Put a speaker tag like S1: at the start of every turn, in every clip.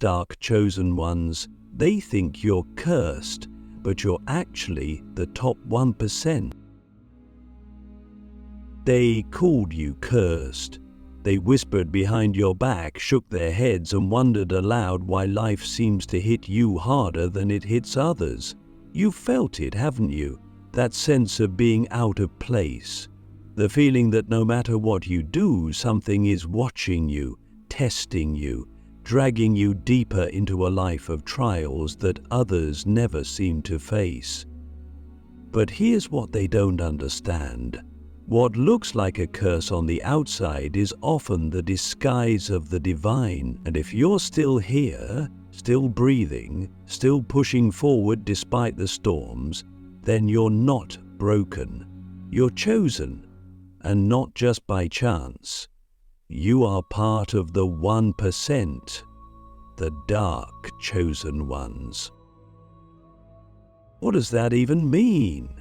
S1: Dark chosen ones, they think you're cursed, but you're actually the top 1%. They called you cursed. They whispered behind your back, shook their heads, and wondered aloud why life seems to hit you harder than it hits others. You've felt it, haven't you? That sense of being out of place. The feeling that no matter what you do, something is watching you, testing you, dragging you deeper into a life of trials that others never seem to face. But here's what they don't understand. What looks like a curse on the outside is often the disguise of the divine. And if you're still here, still breathing, still pushing forward despite the storms, then you're not broken. You're chosen, and not just by chance. You are part of the 1%, the dark chosen ones. What does that even mean?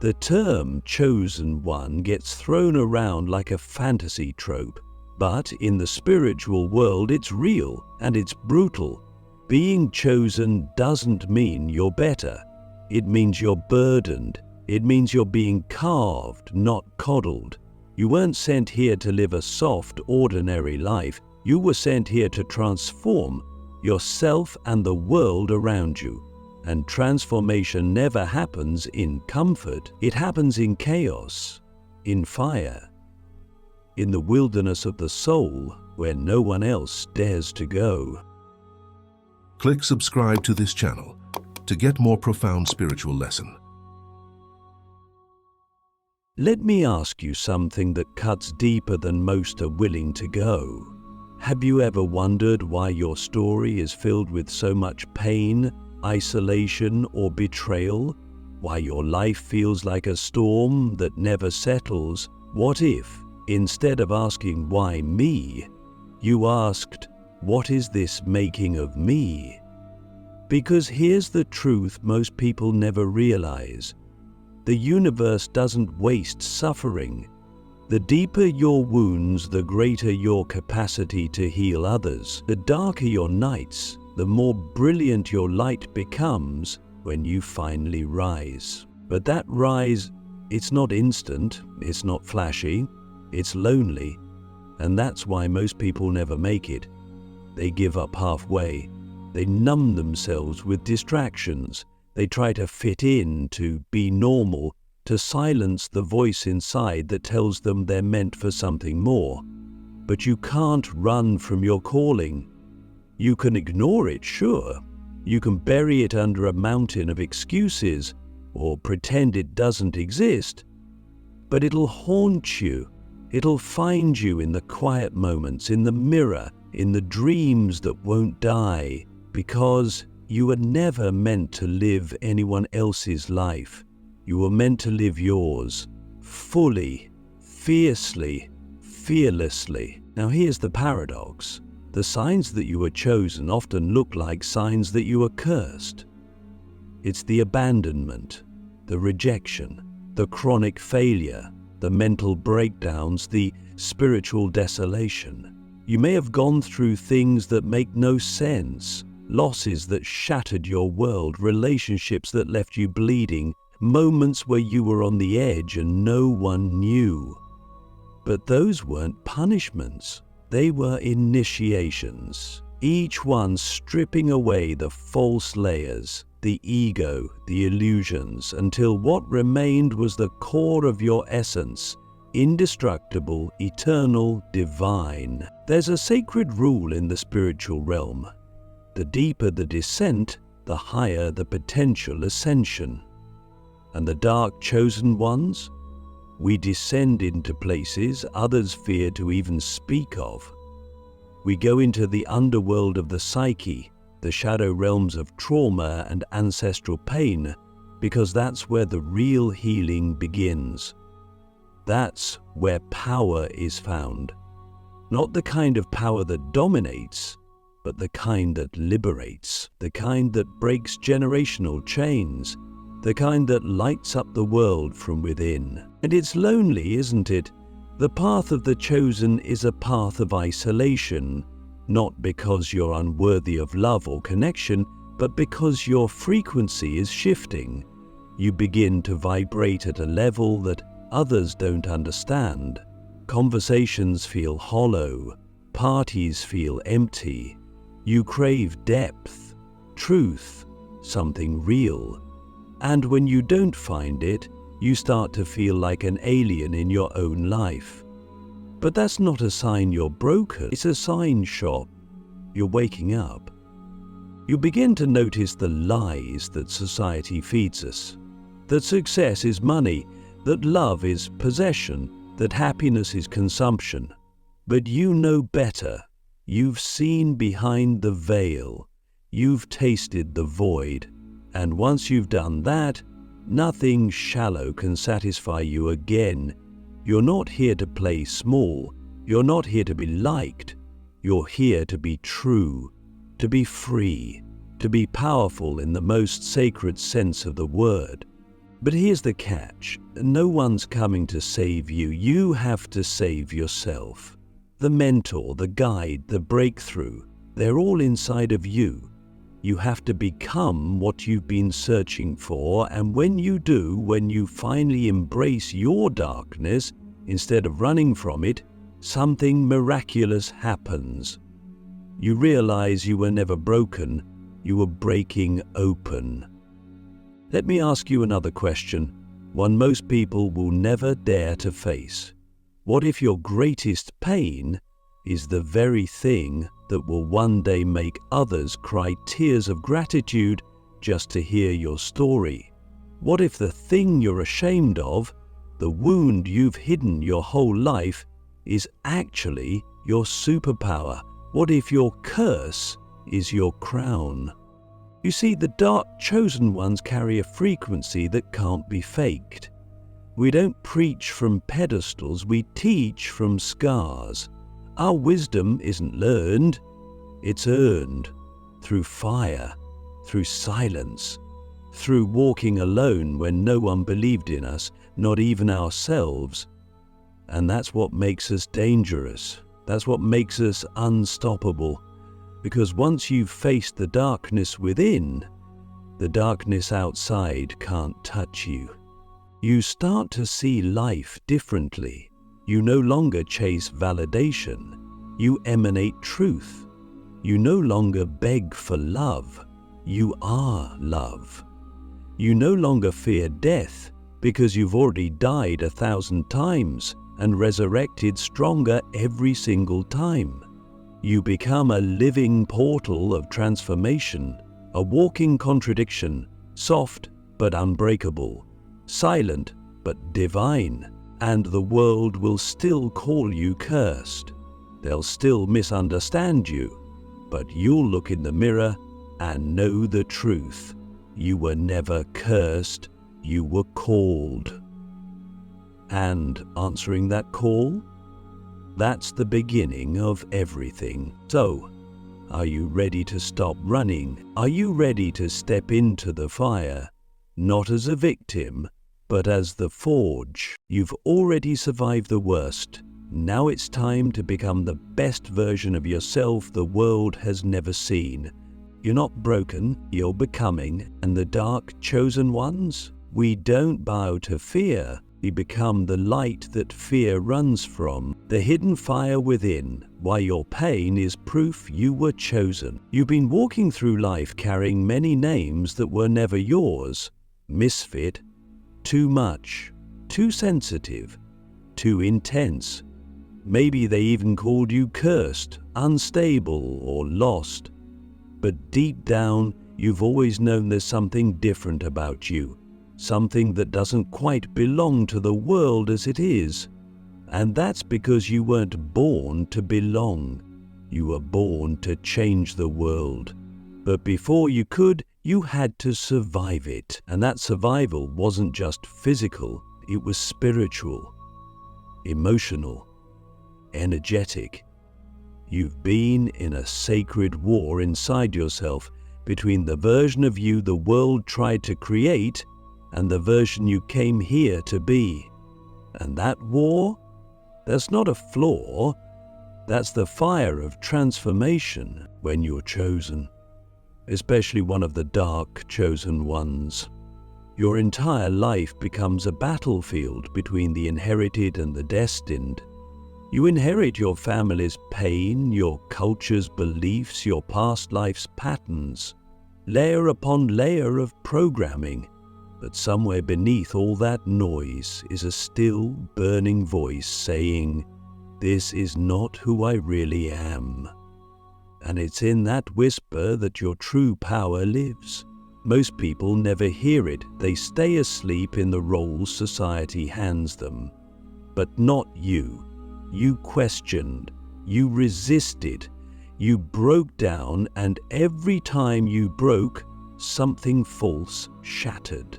S1: The term chosen one gets thrown around like a fantasy trope, but in the spiritual world it's real and it's brutal. Being chosen doesn't mean you're better. It means you're burdened. It means you're being carved, not coddled. You weren't sent here to live a soft, ordinary life. You were sent here to transform yourself and the world around you. And transformation never happens in comfort. It happens in chaos, in fire, in the wilderness of the soul where no one else dares to go.
S2: Click subscribe to this channel to get more profound spiritual lesson.
S1: Let me ask you something that cuts deeper than most are willing to go. Have you ever wondered why your story is filled with so much pain, isolation, or betrayal? Why your life feels like a storm that never settles? What if, instead of asking why me, you asked, what is this making of me? Because here's the truth most people never realize. The universe doesn't waste suffering. The deeper your wounds, the greater your capacity to heal others. The darker your nights, the more brilliant your light becomes when you finally rise. But that rise, it's not instant, it's not flashy, it's lonely, and that's why most people never make it. They give up halfway. They numb themselves with distractions. They try to fit in, to be normal, to silence the voice inside that tells them they're meant for something more. But you can't run from your calling. You can ignore it, sure. You can bury it under a mountain of excuses or pretend it doesn't exist. But it'll haunt you. It'll find you in the quiet moments, in the mirror, in the dreams that won't die, because you were never meant to live anyone else's life. You were meant to live yours, fully, fiercely, fearlessly. Now here's the paradox. The signs that you were chosen often look like signs that you were cursed. It's the abandonment, the rejection, the chronic failure, the mental breakdowns, the spiritual desolation. You may have gone through things that make no sense, losses that shattered your world, relationships that left you bleeding, moments where you were on the edge and no one knew. But those weren't punishments. They were initiations, each one stripping away the false layers, the ego, the illusions, until what remained was the core of your essence, indestructible, eternal, divine. There's a sacred rule in the spiritual realm. The deeper the descent, the higher the potential ascension. And the dark chosen ones? We descend into places others fear to even speak of. We go into the underworld of the psyche, the shadow realms of trauma and ancestral pain, because that's where the real healing begins. That's where power is found. Not the kind of power that dominates, but the kind that liberates, the kind that breaks generational chains, the kind that lights up the world from within. And it's lonely, isn't it? The path of the chosen is a path of isolation, Not because you're unworthy of love or connection, but because your frequency is shifting. You begin to vibrate at a level that others don't understand. Conversations feel hollow. Parties feel empty. You crave depth, truth, something real. And when you don't find it, you start to feel like an alien in your own life. But that's not a sign you're broken. It's a sign shop. You're waking up. You begin to notice the lies that society feeds us. That success is money, that love is possession, that happiness is consumption. But you know better. You've seen behind the veil. You've tasted the void. And once you've done that, nothing shallow can satisfy you again. You're not here to play small. You're not here to be liked. You're here to be true, to be free, to be powerful in the most sacred sense of the word. But here's the catch. No one's coming to save you. You have to save yourself. The mentor, the guide, the breakthrough, they're all inside of you. You have to become what you've been searching for, and when you do, when you finally embrace your darkness instead of running from it, something miraculous happens. You realize you were never broken, you were breaking open. Let me ask you another question, one most people will never dare to face. What if your greatest pain is the very thing that will one day make others cry tears of gratitude just to hear your story? What if the thing you're ashamed of, the wound you've hidden your whole life, is actually your superpower? What if your curse is your crown? You see, the dark chosen ones carry a frequency that can't be faked. We don't preach from pedestals, we teach from scars. Our wisdom isn't learned, it's earned through fire, through silence, through walking alone when no one believed in us, not even ourselves. And that's what makes us dangerous. That's what makes us unstoppable. Because once you've faced the darkness within, the darkness outside can't touch you. You start to see life differently. You no longer chase validation. You emanate truth. You no longer beg for love. You are love. You no longer fear death because you've already died 1,000 times and resurrected stronger every single time. You become a living portal of transformation, a walking contradiction, soft but unbreakable, silent but divine. And the world will still call you cursed. They'll still misunderstand you, but you'll look in the mirror and know the truth. You were never cursed, you were called. And answering that call, that's the beginning of everything. So, are you ready to stop running? Are you ready to step into the fire, not as a victim, but as the forge? You've already survived the worst. Now it's time to become the best version of yourself the world has never seen. You're not broken, you're becoming. And the dark chosen ones? We don't bow to fear. We become the light that fear runs from, the hidden fire within. Why your pain is proof you were chosen. You've been walking through life carrying many names that were never yours. Misfit, too much, too sensitive, too intense. Maybe they even called you cursed, unstable, or lost. But deep down, you've always known there's something different about you, something that doesn't quite belong to the world as it is. And that's because you weren't born to belong. You were born to change the world. But before you could, you had to survive it. And that survival wasn't just physical, it was spiritual, emotional, energetic. You've been in a sacred war inside yourself between the version of you the world tried to create and the version you came here to be. And that war, that's not a flaw, That's the fire of transformation when you're chosen, especially one of the dark chosen ones. Your entire life becomes a battlefield between the inherited and the destined. You inherit your family's pain, your culture's beliefs, your past life's patterns, layer upon layer of programming. But somewhere beneath all that noise is a still, burning voice saying, "This is not who I really am." And it's in that whisper that your true power lives. Most people never hear it. They stay asleep in the roles society hands them. But not you. You questioned, you resisted, you broke down, and every time you broke, something false shattered,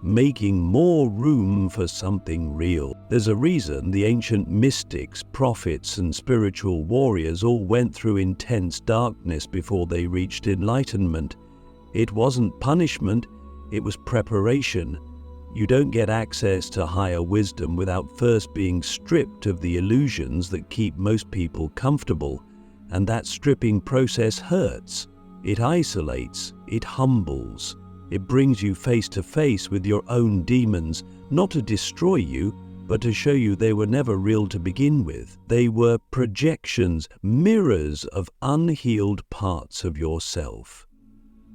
S1: making more room for something real. There's a reason the ancient mystics, prophets, and spiritual warriors all went through intense darkness before they reached enlightenment. It wasn't punishment, it was preparation. You don't get access to higher wisdom without first being stripped of the illusions that keep most people comfortable, and that stripping process hurts. It isolates, it humbles, it brings you face to face with your own demons, not to destroy you, but to show you they were never real to begin with. They were projections, mirrors of unhealed parts of yourself.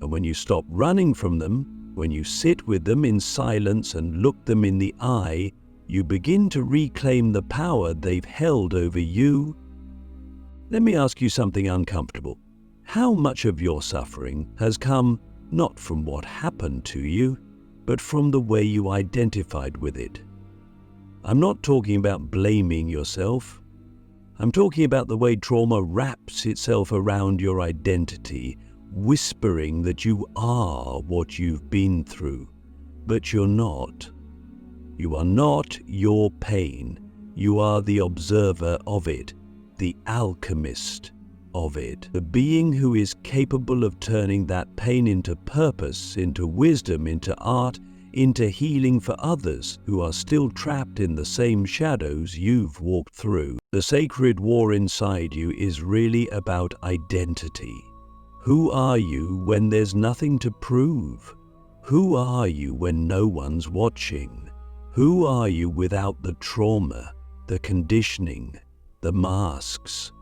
S1: And when you stop running from them, when you sit with them in silence and look them in the eye, you begin to reclaim the power they've held over you. Let me ask you something uncomfortable. How much of your suffering has come not from what happened to you, but from the way you identified with it? I'm not talking about blaming yourself. I'm talking about the way trauma wraps itself around your identity, whispering that you are what you've been through, but you're not. You are not your pain. You are the observer of it, the alchemist of it, the being who is capable of turning that pain into purpose, into wisdom, into art, into healing for others who are still trapped in the same shadows you've walked through. The sacred war inside you is really about identity. Who are you when there's nothing to prove? Who are you when no one's watching? Who are you without the trauma, the conditioning, the masks?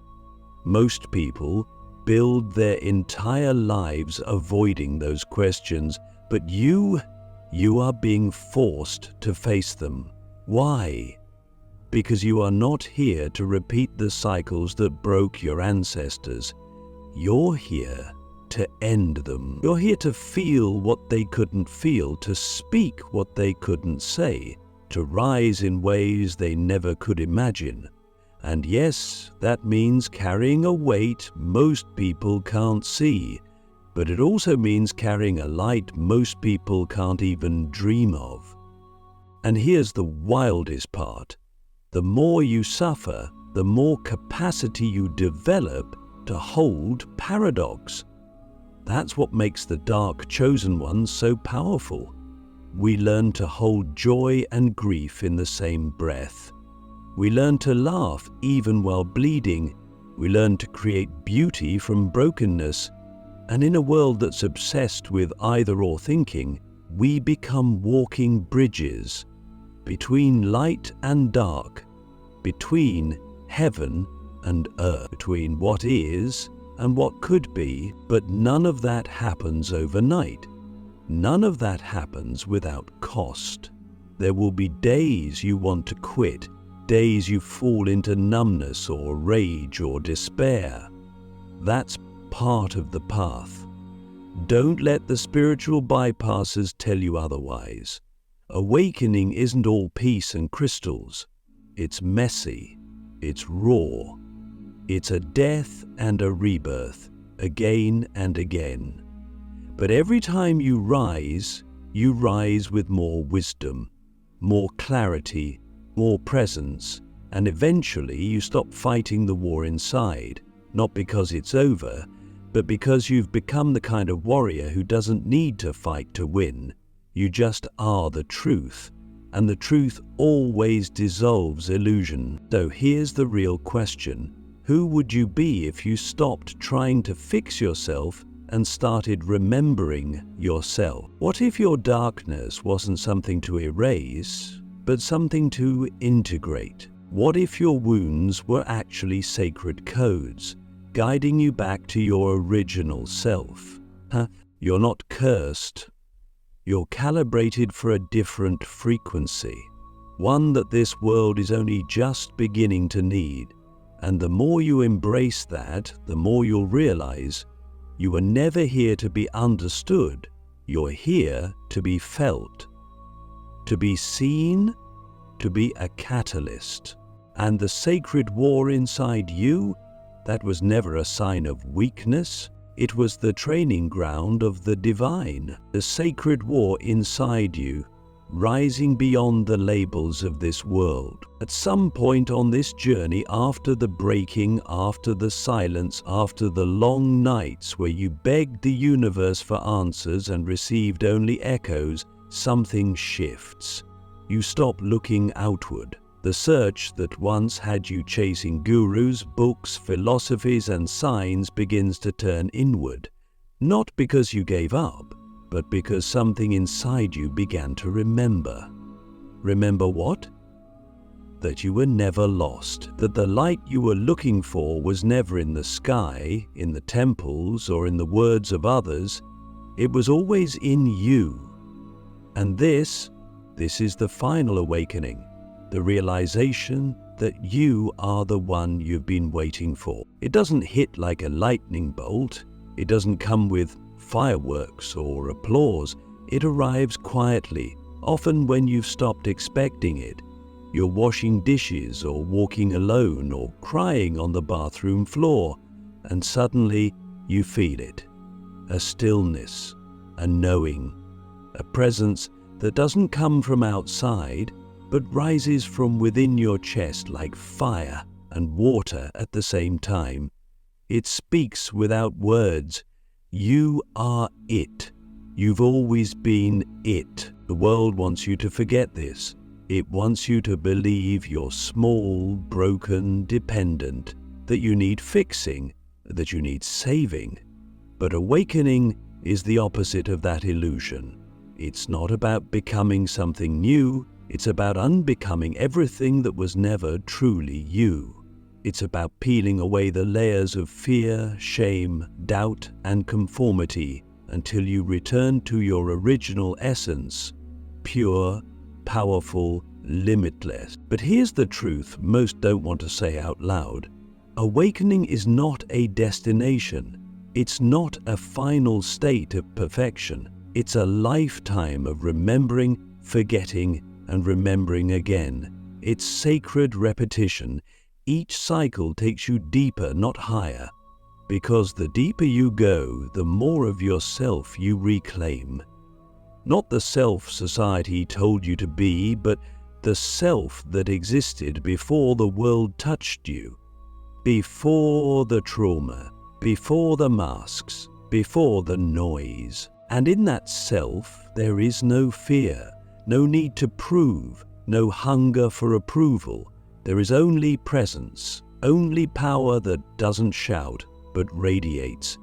S1: Most people build their entire lives avoiding those questions, but you are being forced to face them. Why? Because you are not here to repeat the cycles that broke your ancestors. You're here to end them. You're here to feel what they couldn't feel, to speak what they couldn't say, to rise in ways they never could imagine. And yes, that means carrying a weight most people can't see, but it also means carrying a light most people can't even dream of. And here's the wildest part. The more you suffer, the more capacity you develop to hold paradox. That's what makes the dark chosen ones so powerful. We learn to hold joy and grief in the same breath. We learn to laugh even while bleeding. We learn to create beauty from brokenness. And in a world that's obsessed with either-or thinking, we become walking bridges between light and dark, between heaven and earth, between what is and what could be. But none of that happens overnight. None of that happens without cost. There will be days you want to quit, days you fall into numbness or rage or despair. That's part of the path. Don't let the spiritual bypassers tell you otherwise. Awakening isn't all peace and crystals. It's messy. It's raw. It's a death and a rebirth, again and again. But every time you rise with more wisdom, more clarity, more presence, and eventually you stop fighting the war inside, not because it's over, but because you've become the kind of warrior who doesn't need to fight to win. You just are the truth, and the truth always dissolves illusion. So here's the real question. Who would you be if you stopped trying to fix yourself and started remembering yourself? What if your darkness wasn't something to erase, but something to integrate? What if your wounds were actually sacred codes, guiding you back to your original self? You're not cursed. You're calibrated for a different frequency, one that this world is only just beginning to need. And the more you embrace that, the more you'll realize you were never here to be understood. You're here to be felt, to be seen, to be a catalyst. And the sacred war inside you, that was never a sign of weakness. It was the training ground of the divine. The sacred war inside you, rising beyond the labels of this world. At some point on this journey, after the breaking, after the silence, after the long nights where you begged the universe for answers and received only echoes, something shifts. You stop looking outward. The search that once had you chasing gurus, books, philosophies, and signs begins to turn inward. Not because you gave up, but because something inside you began to remember. Remember what? That you were never lost, that the light you were looking for was never in the sky, in the temples, or in the words of others. It was always in you. And this is the final awakening, the realization that you are the one you've been waiting for. It doesn't hit like a lightning bolt. It doesn't come with fireworks or applause. It arrives quietly, often when you've stopped expecting it. You're washing dishes or walking alone or crying on the bathroom floor, and suddenly you feel it. A stillness, a knowing, a presence that doesn't come from outside, but rises from within your chest like fire and water at the same time. It speaks without words. You are it. You've always been it. The world wants you to forget this. It wants you to believe you're small, broken, dependent, that you need fixing, that you need saving. But awakening is the opposite of that illusion. It's not about becoming something new. It's about unbecoming everything that was never truly you. It's about peeling away the layers of fear, shame, doubt, and conformity until you return to your original essence, pure, powerful, limitless. But here's the truth most don't want to say out loud. Awakening is not a destination. It's not a final state of perfection. It's a lifetime of remembering, forgetting, and remembering again. It's sacred repetition. Each cycle takes you deeper, not higher, because the deeper you go, the more of yourself you reclaim. Not the self society told you to be, but the self that existed before the world touched you, before the trauma, before the masks, before the noise. And in that self, there is no fear, no need to prove, no hunger for approval. There is only presence, only power that doesn't shout, but radiates.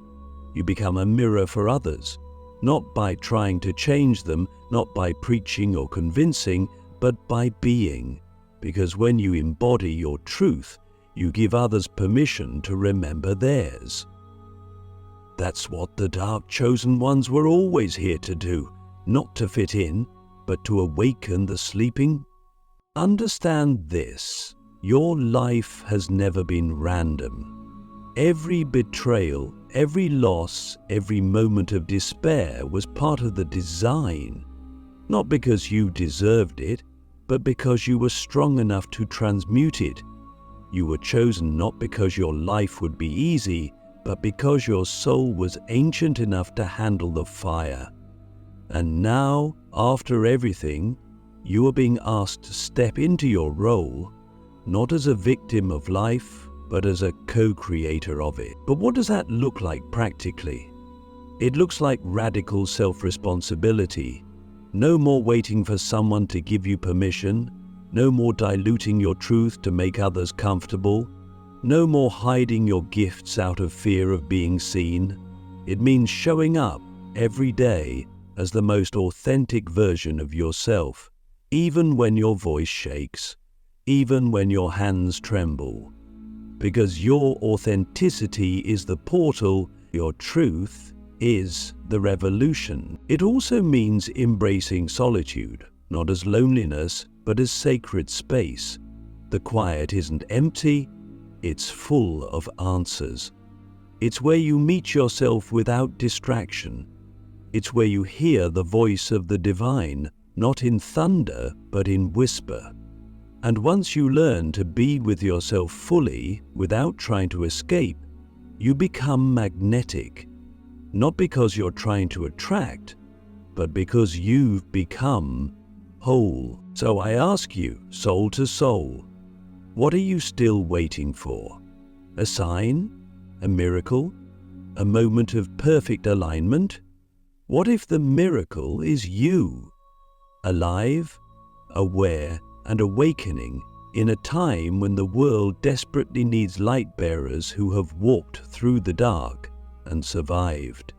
S1: You become a mirror for others, not by trying to change them, not by preaching or convincing, but by being. Because when you embody your truth, you give others permission to remember theirs. That's what the dark chosen ones were always here to do, not to fit in, but to awaken the sleeping. Understand this, your life has never been random. Every betrayal, every loss, every moment of despair was part of the design. Not because you deserved it, but because you were strong enough to transmute it. You were chosen not because your life would be easy, but because your soul was ancient enough to handle the fire. And now, after everything, you are being asked to step into your role, not as a victim of life, but as a co-creator of it. But what does that look like practically? It looks like radical self-responsibility. No more waiting for someone to give you permission, no more diluting your truth to make others comfortable. No more hiding your gifts out of fear of being seen. It means showing up every day as the most authentic version of yourself, even when your voice shakes, even when your hands tremble. Because your authenticity is the portal, your truth is the revolution. It also means embracing solitude, not as loneliness, but as sacred space. The quiet isn't empty, it's full of answers. It's where you meet yourself without distraction. It's where you hear the voice of the divine, not in thunder, but in whisper. And once you learn to be with yourself fully, without trying to escape, you become magnetic. Not because you're trying to attract, but because you've become whole. So I ask you, soul to soul, what are you still waiting for? A sign? A miracle? A moment of perfect alignment? What if the miracle is you? Alive, aware, and awakening in a time when the world desperately needs light bearers who have walked through the dark and survived.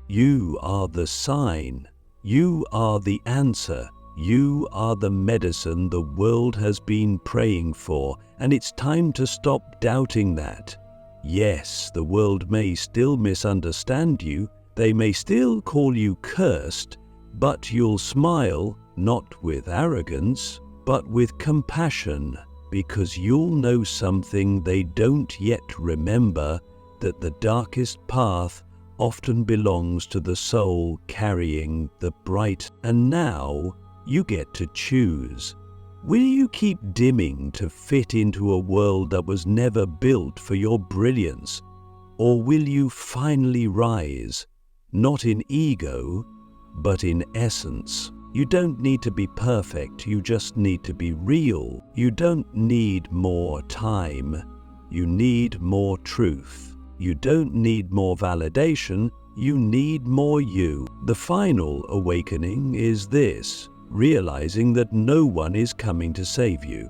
S1: You are the sign. You are the answer. You are the medicine the world has been praying for, and it's time to stop doubting that. Yes, the world may still misunderstand you, they may still call you cursed, but you'll smile, not with arrogance, but with compassion, because you'll know something they don't yet remember, that the darkest path often belongs to the soul carrying the bright. And now, you get to choose. Will you keep dimming to fit into a world that was never built for your brilliance? Or will you finally rise, not in ego, but in essence? You don't need to be perfect, you just need to be real. You don't need more time, you need more truth. You don't need more validation, you need more you. The final awakening is this: realizing that no one is coming to save you,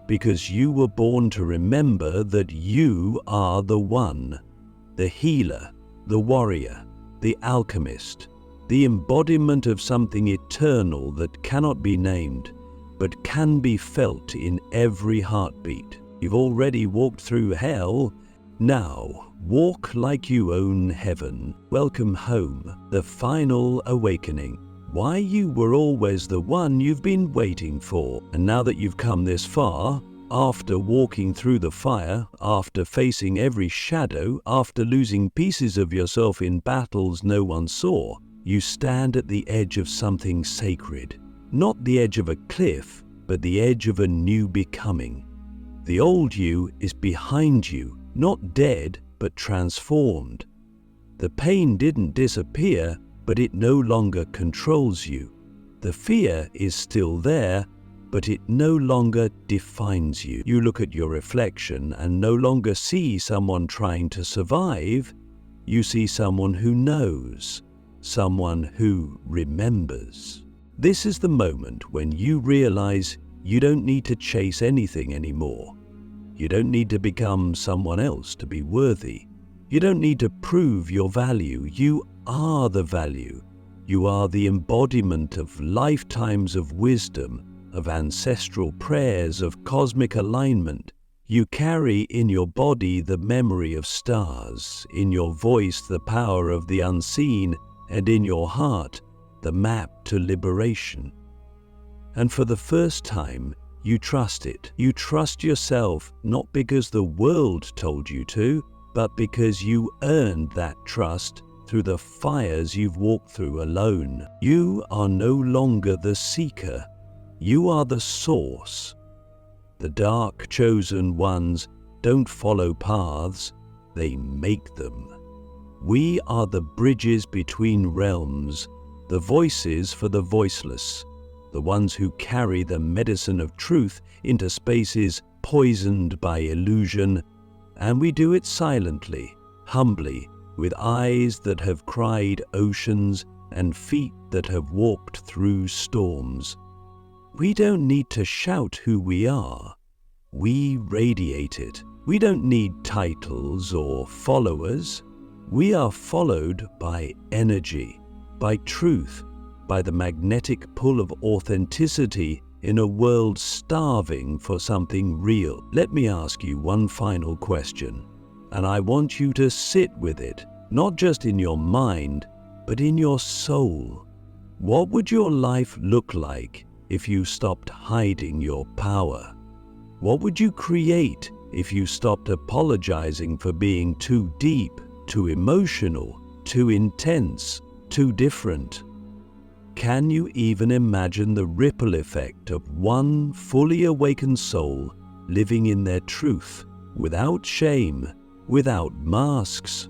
S1: because you were born to remember that you are the one, the healer, the warrior, the alchemist, the embodiment of something eternal that cannot be named, but can be felt in every heartbeat. You've already walked through hell, now walk like you own heaven. Welcome home, the final awakening. Why you were always the one you've been waiting for. And now that you've come this far, after walking through the fire, after facing every shadow, after losing pieces of yourself in battles no one saw, you stand at the edge of something sacred. Not the edge of a cliff, but the edge of a new becoming. The old you is behind you, not dead, but transformed. The pain didn't disappear, but it no longer controls you. The fear is still there, but it no longer defines you. You look at your reflection and no longer see someone trying to survive. You see someone who knows, someone who remembers. This is the moment when you realize you don't need to chase anything anymore. You don't need to become someone else to be worthy. You don't need to prove your value. You are the value. You are the embodiment of lifetimes of wisdom, of ancestral prayers, of cosmic alignment. You carry in your body the memory of stars, in your voice the power of the unseen, and in your heart the map to liberation. And for the first time, you trust it. You trust yourself, not because the world told you to, but because you earned that trust through the fires you've walked through alone. You are no longer the seeker. You are the source. The dark chosen ones don't follow paths, they make them. We are the bridges between realms, the voices for the voiceless, the ones who carry the medicine of truth into spaces poisoned by illusion, and we do it silently, humbly, with eyes that have cried oceans and feet that have walked through storms. We don't need to shout who we are. We radiate it. We don't need titles or followers. We are followed by energy, by truth, by the magnetic pull of authenticity in a world starving for something real. Let me ask you one final question, and I want you to sit with it, not just in your mind, but in your soul. What would your life look like if you stopped hiding your power? What would you create if you stopped apologizing for being too deep, too emotional, too intense, too different? Can you even imagine the ripple effect of one fully awakened soul living in their truth, without shame, without masks?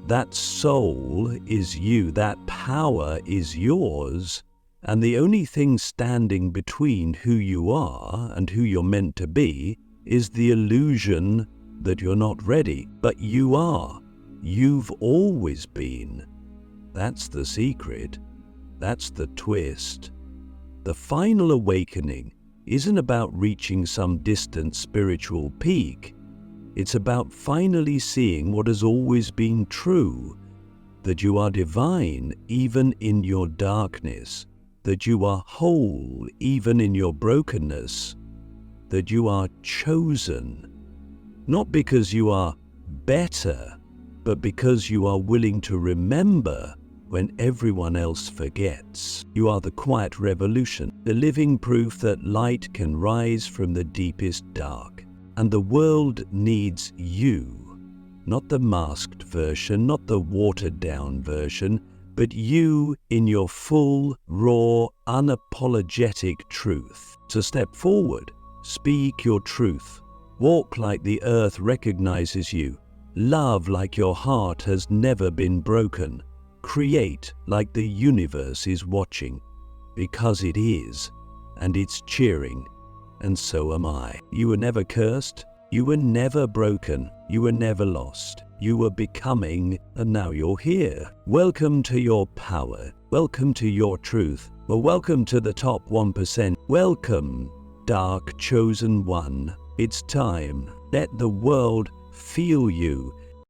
S1: That soul is you, that power is yours, and the only thing standing between who you are and who you're meant to be is the illusion that you're not ready. But you are. You've always been. That's the secret. That's the twist. The final awakening isn't about reaching some distant spiritual peak. It's about finally seeing what has always been true, that you are divine even in your darkness, that you are whole even in your brokenness, that you are chosen, not because you are better, but because you are willing to remember when everyone else forgets. You are the quiet revolution, the living proof that light can rise from the deepest dark. And the world needs you, not the masked version, not the watered-down version, but you in your full, raw, unapologetic truth. So step forward, speak your truth, walk like the earth recognizes you, love like your heart has never been broken, create like the universe is watching, because it is, and it's cheering. And so am I. You were never cursed. You were never broken. You were never lost. You were becoming, and now you're here. Welcome to your power. Welcome to your truth. Well, welcome to the top 1%. Welcome, dark chosen one. It's time. Let the world feel you.